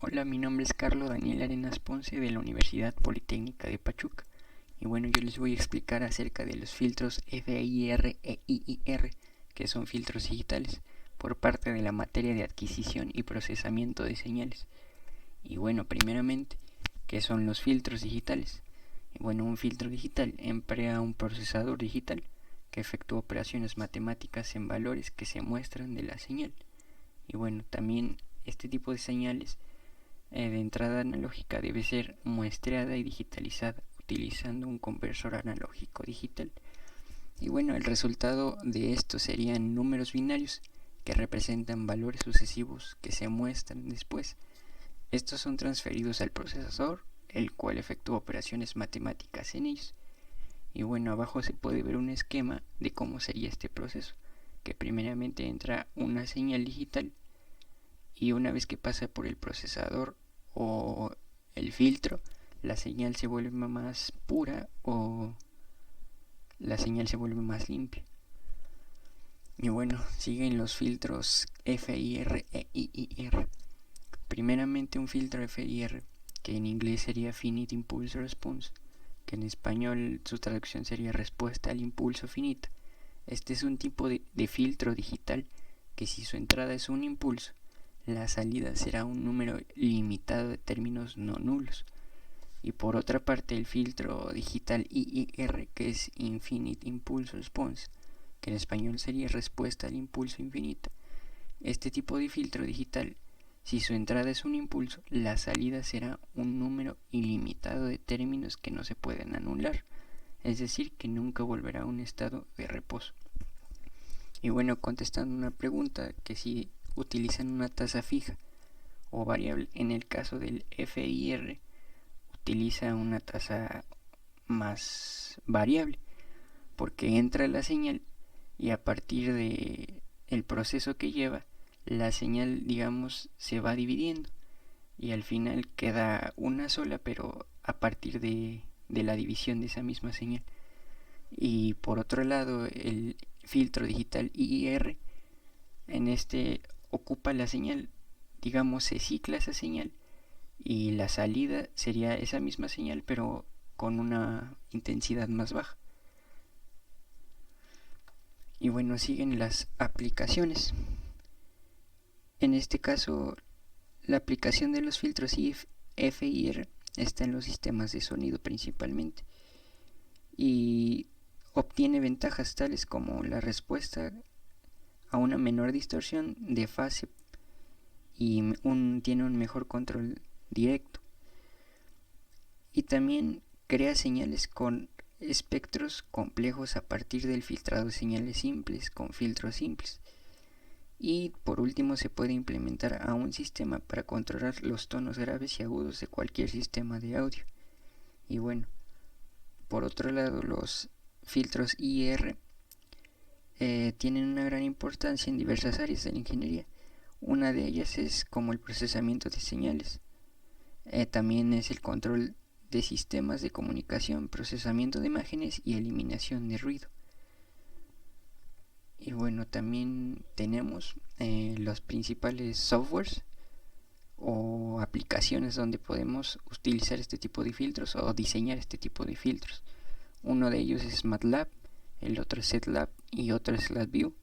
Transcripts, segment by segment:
Hola, mi nombre es Carlos Daniel Arenas Ponce de la Universidad Politécnica de Pachuca. Y bueno, yo les voy a explicar acerca de los filtros FIR e IIR, que son filtros digitales, por parte de la materia de adquisición y procesamiento de señales. Y bueno, primeramente, ¿qué son los filtros digitales? Y bueno, un filtro digital emplea un procesador digital que efectúa operaciones matemáticas en valores que se muestran de la señal. Y bueno, también este tipo de señales de entrada analógica debe ser muestreada y digitalizada utilizando un conversor analógico digital. Y bueno, el resultado de esto serían números binarios que representan valores sucesivos que se muestran después. Estos son transferidos al procesador, el cual efectúa operaciones matemáticas en ellos. Y bueno, abajo se puede ver un esquema de cómo sería este proceso, que primeramente entra una señal digital y una vez que pasa por el procesador o el filtro, la señal se vuelve más pura o la señal se vuelve más limpia. Y bueno, siguen los filtros FIR e IIR. Primeramente un filtro FIR, que en inglés sería Finite Impulse Response, que en español su traducción sería respuesta al impulso finita. Este es un tipo de filtro digital que si su entrada es un impulso, la salida será un número limitado de términos no nulos. Y por otra parte el filtro digital IIR, que es Infinite Impulse Response, que en español sería respuesta al impulso infinito. Este tipo de filtro digital, si su entrada es un impulso, la salida será un número ilimitado de términos que no se pueden anular, es decir, que nunca volverá a un estado de reposo. Y bueno, contestando una pregunta, que si utilizan una tasa fija o variable, en el caso del FIR utiliza una tasa más variable, porque entra la señal y a partir de el proceso que lleva, la señal, digamos, se va dividiendo y al final queda una sola, pero a partir de la división de esa misma señal. Y por otro lado, el filtro digital IIR, en este ocupa la señal, digamos, se cicla esa señal y la salida sería esa misma señal, pero con una intensidad más baja. Y bueno, siguen las aplicaciones. En este caso, la aplicación de los filtros FIR está en los sistemas de sonido principalmente y obtiene ventajas tales como la respuesta a una menor distorsión de fase y tiene un mejor control directo. Y también crea señales con espectros complejos a partir del filtrado de señales simples con filtros simples. Y por último se puede implementar a un sistema para controlar los tonos graves y agudos de cualquier sistema de audio. Y bueno, por otro lado, los filtros IR tienen una gran importancia en diversas áreas de la ingeniería. Una de ellas es como el procesamiento de señales. También es el control de sistemas de comunicación, procesamiento de imágenes y eliminación de ruido. Y bueno, también tenemos los principales softwares o aplicaciones donde podemos utilizar este tipo de filtros o diseñar este tipo de filtros. Uno de ellos es MATLAB, el otro es SetLab y otro es LabVIEW.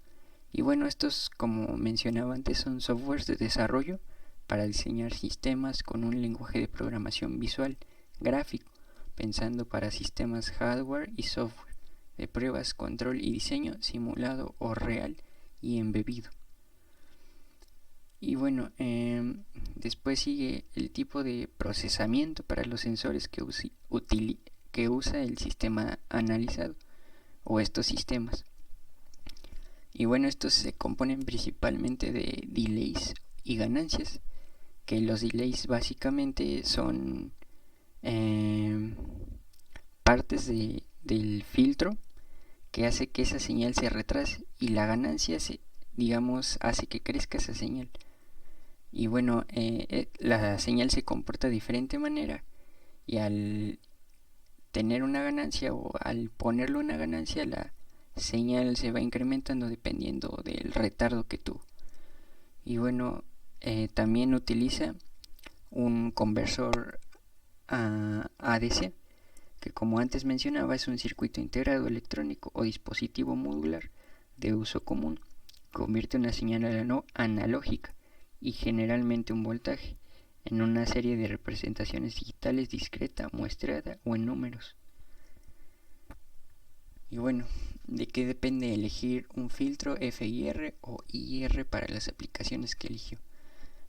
Y bueno, estos, como mencionaba antes, son softwares de desarrollo para diseñar sistemas con un lenguaje de programación visual, gráfico, pensando para sistemas hardware y software, de pruebas, control y diseño simulado o real y embebido. Y bueno, después sigue el tipo de procesamiento para los sensores que usa el sistema analizado o estos sistemas. Y bueno, estos se componen principalmente de delays y ganancias, que los delays básicamente son partes del filtro que hace que esa señal se retrase y la ganancia digamos hace que crezca esa señal. Y bueno, la señal se comporta de diferente manera y al tener una ganancia o al ponerle una ganancia, la señal se va incrementando dependiendo del retardo que tuvo. Y bueno, también utiliza un conversor a ADC, que como antes mencionaba es un circuito integrado electrónico o dispositivo modular de uso común. Convierte una señal analógica y generalmente un voltaje en una serie de representaciones digitales discreta, muestrada o en números. Y bueno, ¿de qué depende elegir un filtro FIR o IR para las aplicaciones que eligió?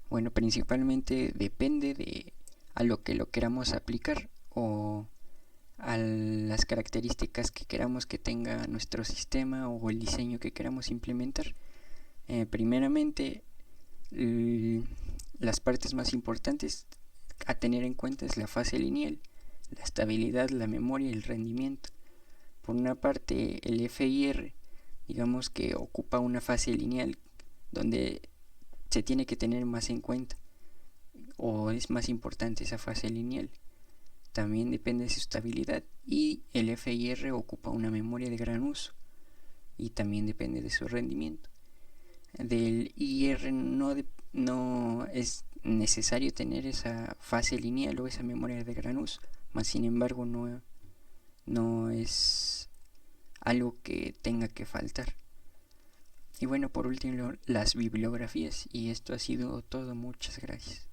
Bueno, principalmente depende de a lo que lo queramos aplicar o a las características que queramos que tenga nuestro sistema o el diseño que queramos implementar. Primeramente, las partes más importantes a tener en cuenta es la fase lineal, la estabilidad, la memoria y el rendimiento. Por una parte, el FIR, digamos que ocupa una fase lineal donde se tiene que tener más en cuenta o es más importante esa fase lineal. También depende de su estabilidad, y el FIR ocupa una memoria de gran uso y también depende de su rendimiento. Del IR no es necesario tener esa fase lineal o esa memoria de gran uso, mas sin embargo no es algo que tenga que faltar. Y bueno, por último, las bibliografías, y esto ha sido todo. Muchas gracias.